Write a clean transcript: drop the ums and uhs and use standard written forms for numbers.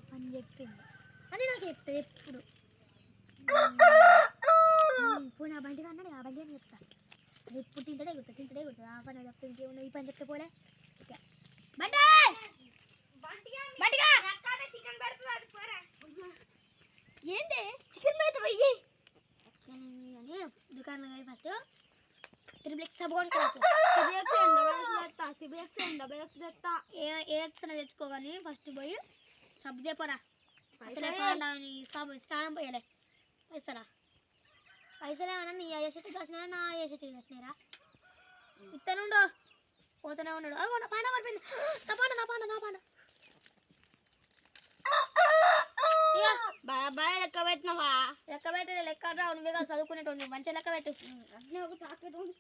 పని చెప్పింది అని నాకు చెప్తుంది ఎప్పుడు ఇప్పుడు నా బండి అన్నాడు ఆ బండి అని చెప్తాను అది ఎప్పుడు తింటడే కుడుతుంది ఆ పని చెప్తే ఇంకేమన్నా ఈ పని చెప్తే పోలే ఓకే ఏంటి చికెన్ పెడితే పోయి అని దుకాణంలో పోయి ఫస్ట్ త్రిబ్లెక్స్ సబ్బు ఏఎక్స్ తెచ్చుకోగాని ఫస్ట్ పోయి సబ్బు చెప్పరా స్నానం పోయలే పైసలేమన్నా నీ అయ్యే చెట్టు కాసినా నా అయ్యే చెట్టు కాసినారా ఇత్తనుండు పోతూనే ఉన్నాడు అగో నా పాన పడిపోయింది నా పాన బాబాయ్ లెక్క పెట్టినవా లెక్క పెట్టే లెక్క రావు నువ్వే చదువుకునేటోడు మంచిగా లెక్క పెట్టు అన్నీ ఒక తాకేటోడు